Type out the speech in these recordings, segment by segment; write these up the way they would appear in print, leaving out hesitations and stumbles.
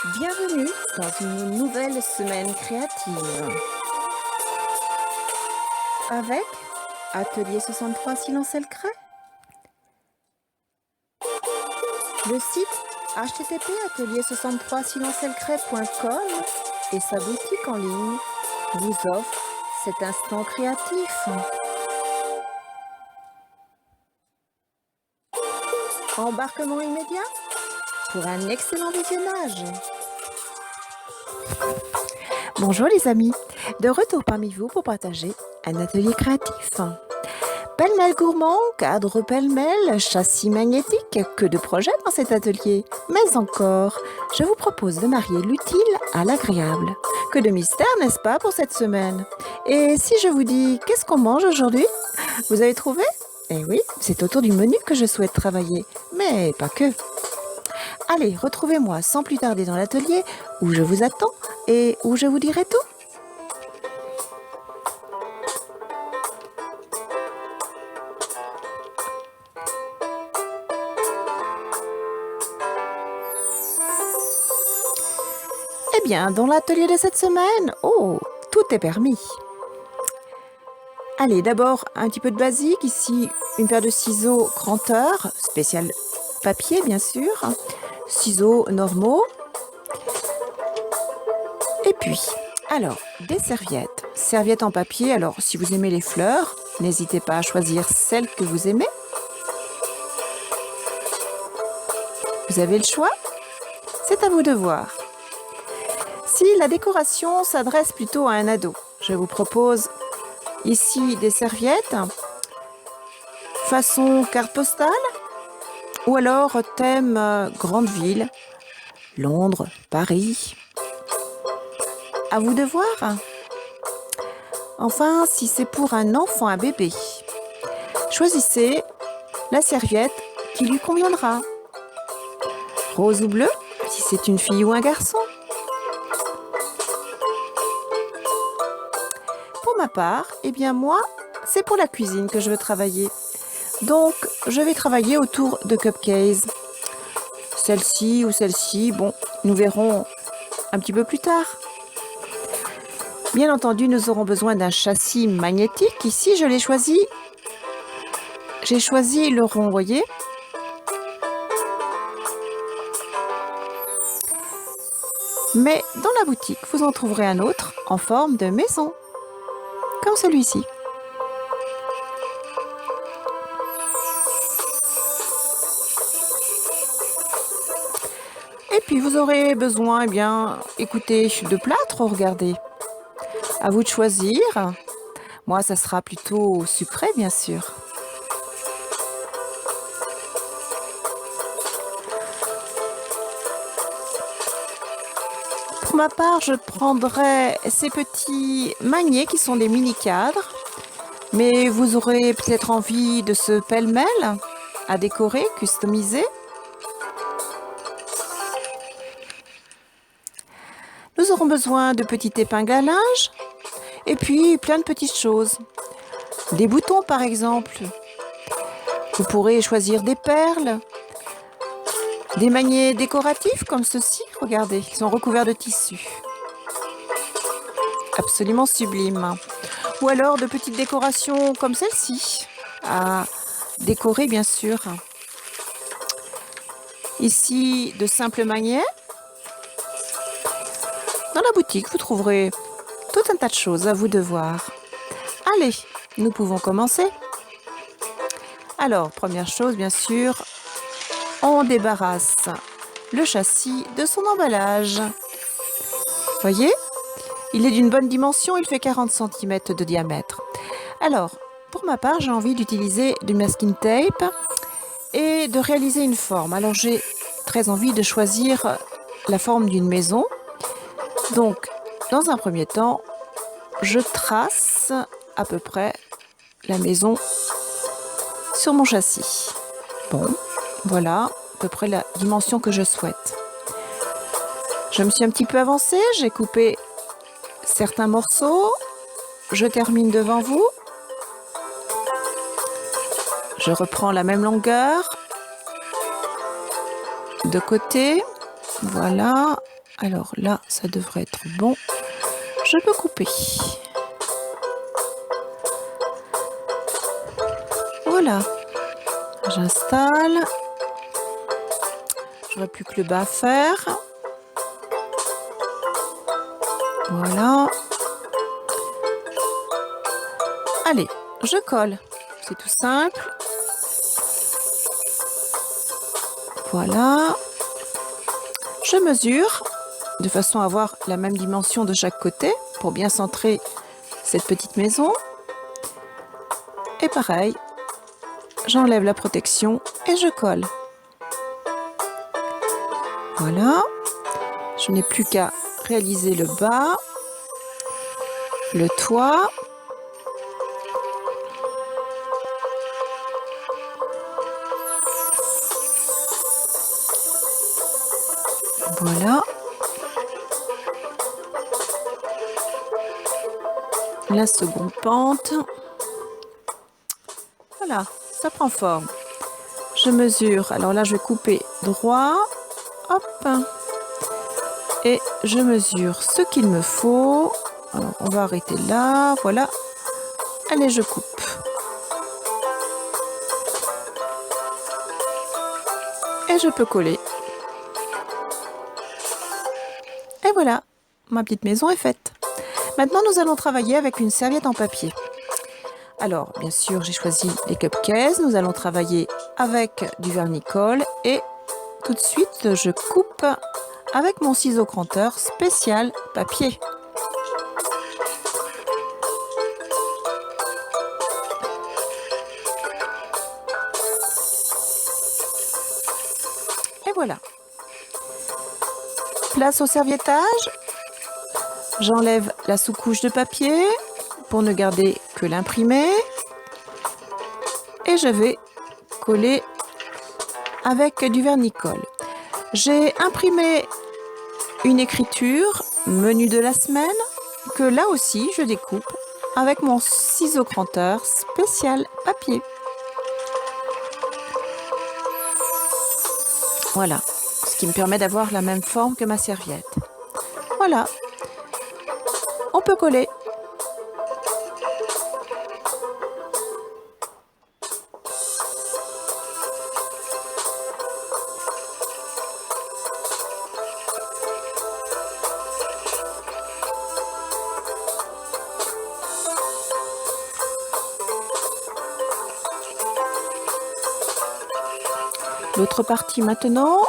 Bienvenue dans une nouvelle semaine créative avec Atelier 63 Silence et le Crêt, le site http atelier63silenceelcret.com et sa boutique en ligne vous offre cet instant créatif. Embarquement immédiat pour un excellent visionnage. Bonjour les amis, de retour parmi vous pour partager un atelier créatif. Pêle-mêle gourmand, cadre pêle-mêle, châssis magnétique, que de projets dans cet atelier. Mais encore, je vous propose de marier l'utile à l'agréable. Que de mystère, n'est-ce pas, pour cette semaine? Et si je vous dis, qu'est-ce qu'on mange aujourd'hui? Vous avez trouvé? Eh oui, c'est autour du menu que je souhaite travailler, mais pas que. Allez, retrouvez-moi sans plus tarder dans l'atelier où je vous attends et où je vous dirai tout. Eh bien, dans l'atelier de cette semaine, tout est permis. Allez, d'abord, un petit peu de basique. Ici, une paire de ciseaux cranteurs, spécial papier, bien sûr. Ciseaux normaux. Et puis, alors, des serviettes. Serviettes en papier. Alors, si vous aimez les fleurs, n'hésitez pas à choisir celles que vous aimez. Vous avez le choix? C'est à vous de voir. Si la décoration s'adresse plutôt à un ado, je vous propose ici des serviettes façon carte postale ou alors thème grande ville, Londres, Paris. À vous de voir. Enfin, si c'est pour un enfant, un bébé, choisissez la serviette qui lui conviendra. Rose ou bleu, si c'est une fille ou un garçon. Pour ma part, eh bien moi, c'est pour la cuisine que je veux travailler. Donc, je vais travailler autour de cupcakes. Celle-ci ou celle-ci, bon, nous verrons un petit peu plus tard. Bien entendu, nous aurons besoin d'un châssis magnétique. Ici, je l'ai choisi. J'ai choisi le rond, voyez. Mais dans la boutique, vous en trouverez un autre en forme de maison, comme celui-ci. Et puis vous aurez besoin, eh bien, écoutez, de plâtre, regardez. À vous de choisir. Moi, ça sera plutôt sucré, bien sûr. Pour ma part, je prendrai ces petits maniets qui sont des mini-cadres. Mais vous aurez peut-être envie de ce pêle-mêle à décorer, customiser. Nous aurons besoin de petites épingles à linge et puis plein de petites choses. Des boutons par exemple. Vous pourrez choisir des perles, des maniets décoratifs comme ceux-ci, regardez, ils sont recouverts de tissu. Absolument sublime. Ou alors de petites décorations comme celle-ci, à décorer bien sûr. Ici, de simples maniets. Dans la boutique, vous trouverez tout un tas de choses, à vous de voir. Allez, nous pouvons commencer. Alors, première chose, bien sûr, on débarrasse le châssis de son emballage. Voyez, il est d'une bonne dimension, il fait 40 cm de diamètre. Alors, pour ma part, j'ai envie d'utiliser du masking tape et de réaliser une forme. Alors, j'ai très envie de choisir la forme d'une maison. Donc, dans un premier temps, je trace à peu près la maison sur mon châssis. Bon, voilà à peu près la dimension que je souhaite. Je me suis un petit peu avancée, j'ai coupé certains morceaux. Je termine devant vous. Je reprends la même longueur de côté. Voilà. Alors là, ça devrait être bon. Je peux couper. Voilà. J'installe. J'aurais plus que le bas à faire. Voilà. Allez, je colle. C'est tout simple. Voilà. Je mesure de façon à avoir la même dimension de chaque côté pour bien centrer cette petite maison. Et pareil, j'enlève la protection et je colle. Voilà. Je n'ai plus qu'à réaliser le bas, le toit. Voilà. La seconde pente. Voilà, ça prend forme. Je mesure. Alors là, je vais couper droit. Hop. Et je mesure ce qu'il me faut. Alors, on va arrêter là. Voilà. Allez, je coupe. Et je peux coller. Et voilà, ma petite maison est faite. Maintenant, nous allons travailler avec une serviette en papier. Alors, bien sûr, j'ai choisi les cupcakes. Nous allons travailler avec du vernis-colle et tout de suite, je coupe avec mon ciseau cranteur spécial papier. Et voilà. Place au serviettage. J'enlève la sous-couche de papier pour ne garder que l'imprimé. Et je vais coller avec du vernis-colle. J'ai imprimé une écriture, menu de la semaine, que là aussi je découpe avec mon ciseau cranteur spécial papier. Voilà, ce qui me permet d'avoir la même forme que ma serviette. Voilà, on peut coller. L'autre partie maintenant.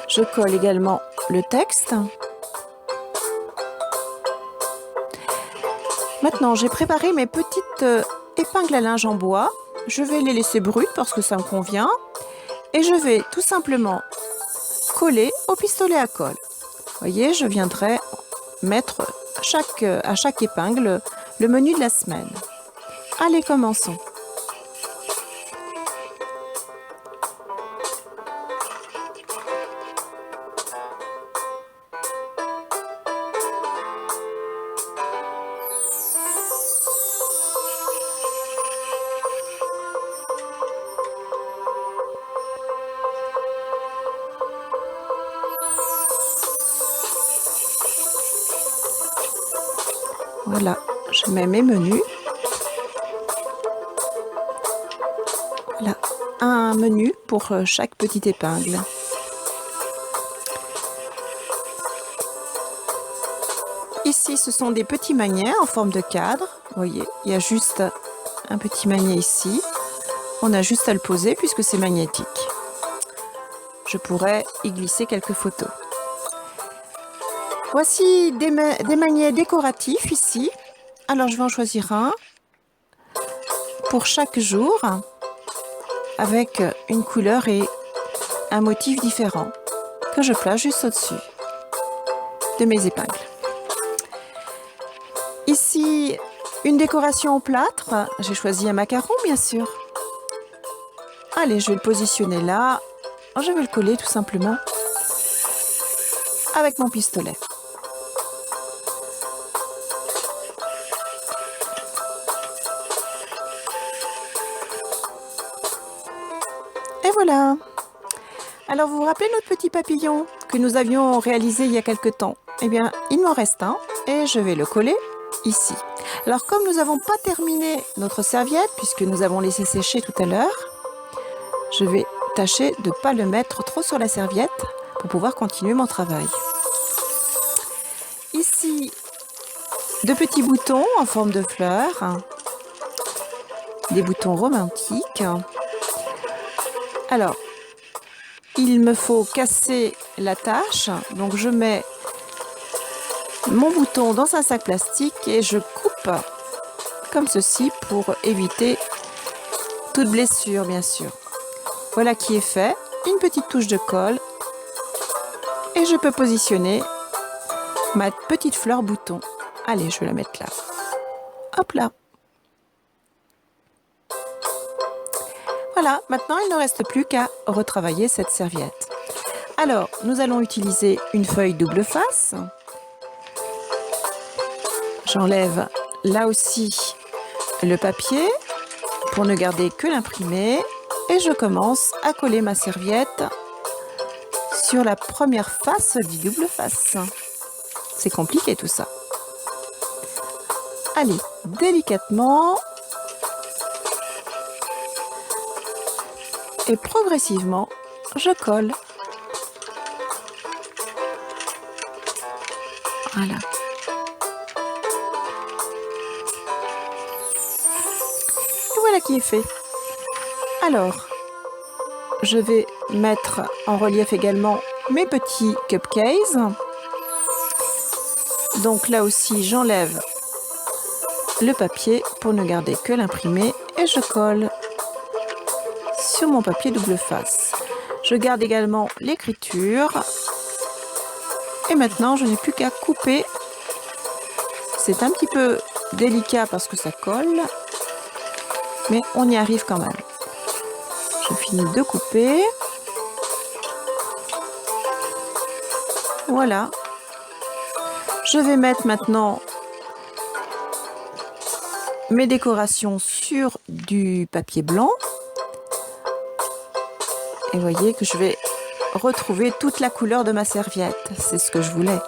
Je colle également le texte. Maintenant, j'ai préparé mes petites épingles à linge en bois. Je vais les laisser brutes parce que ça me convient. Et je vais tout simplement coller au pistolet à colle. Vous voyez, je viendrai mettre à chaque épingle le menu de la semaine. Allez, commençons. Voilà, je mets mes menus. Voilà, un menu pour chaque petite épingle. Ici, ce sont des petits magnets en forme de cadre. Vous voyez, il y a juste un petit magnet ici. On a juste à le poser puisque c'est magnétique. Je pourrais y glisser quelques photos. Voici des magnets décoratifs ici. Alors, je vais en choisir un pour chaque jour avec une couleur et un motif différent que je place juste au-dessus de mes épingles. Ici, une décoration au plâtre. J'ai choisi un macaron, bien sûr. Allez, je vais le positionner là. Je vais le coller tout simplement avec mon pistolet. Voilà. Alors, vous vous rappelez notre petit papillon que nous avions réalisé il y a quelque temps? Eh bien, il m'en reste un et je vais le coller ici. Alors, comme nous n'avons pas terminé notre serviette, puisque nous avons laissé sécher tout à l'heure, je vais tâcher de ne pas le mettre trop sur la serviette pour pouvoir continuer mon travail. Ici, deux petits boutons en forme de fleurs, des boutons romantiques. Alors, il me faut casser la tâche, donc je mets mon bouton dans un sac plastique et je coupe comme ceci pour éviter toute blessure, bien sûr. Voilà qui est fait, une petite touche de colle et je peux positionner ma petite fleur bouton. Allez, je vais la mettre là. Hop là. Voilà, maintenant il ne reste plus qu'à retravailler cette serviette. Alors, nous allons utiliser une feuille double face. J'enlève là aussi le papier pour ne garder que l'imprimé et je commence à coller ma serviette sur la première face du double face. C'est compliqué tout ça. Allez, délicatement et progressivement, je colle. Voilà. Et voilà qui est fait. Alors, je vais mettre en relief également mes petits cupcakes. Donc là aussi, j'enlève le papier pour ne garder que l'imprimé et je colle sur mon papier double face. Je garde également l'écriture. Et maintenant, je n'ai plus qu'à couper. C'est un petit peu délicat parce que ça colle, mais on y arrive quand même. Je finis de couper. Voilà. Je vais mettre maintenant mes décorations sur du papier blanc. Et vous voyez que je vais retrouver toute la couleur de ma serviette. C'est ce que je voulais.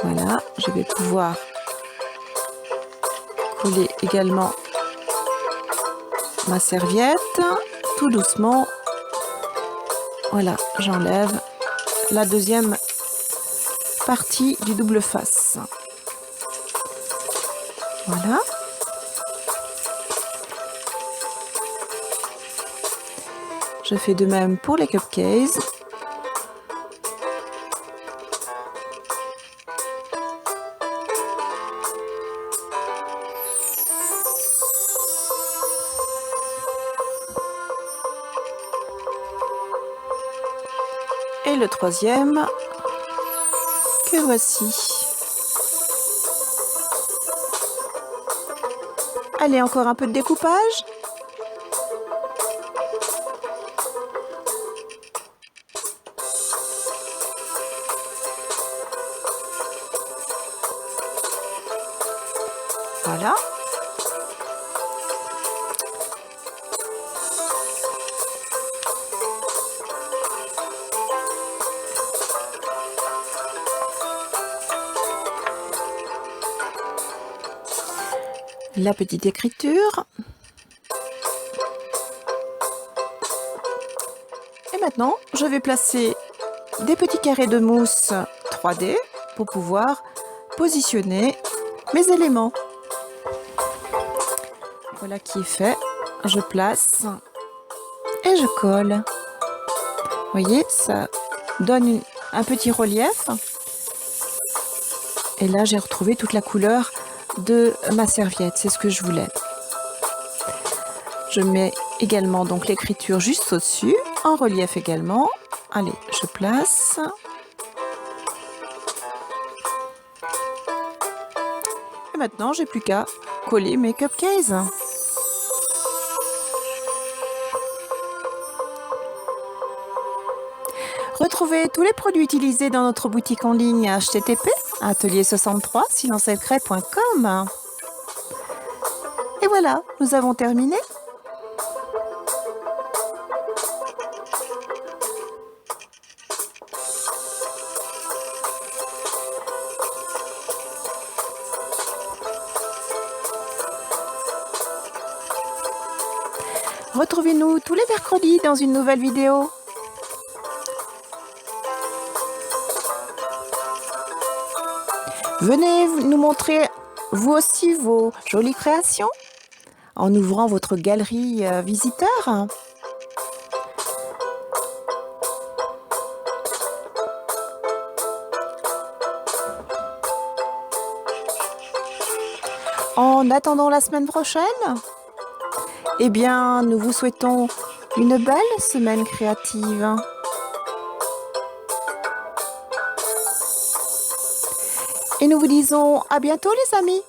Voilà, je vais pouvoir coller également ma serviette tout doucement. Voilà, j'enlève la deuxième partie du double face. Voilà. Je fais de même pour les cupcakes. Et le troisième que voici. Allez, encore un peu de découpage. Voilà. La petite écriture. Et maintenant, je vais placer des petits carrés de mousse 3D pour pouvoir positionner mes éléments. Voilà qui est fait. Je place et je colle. Vous voyez, ça donne un petit relief. Et là, j'ai retrouvé toute la couleur de ma serviette. C'est ce que je voulais. Je mets également donc l'écriture juste au-dessus, en relief également. Allez, je place. Et maintenant, j'ai plus qu'à coller mes cupcakes. Retrouvez tous les produits utilisés dans notre boutique en ligne http://atelier63silencesecrets.com. Et voilà, nous avons terminé. Retrouvez-nous tous les mercredis dans une nouvelle vidéo. Venez nous montrer vous aussi vos jolies créations en ouvrant votre galerie visiteur. En attendant la semaine prochaine, eh bien, nous vous souhaitons une belle semaine créative. Et nous vous disons à bientôt les amis.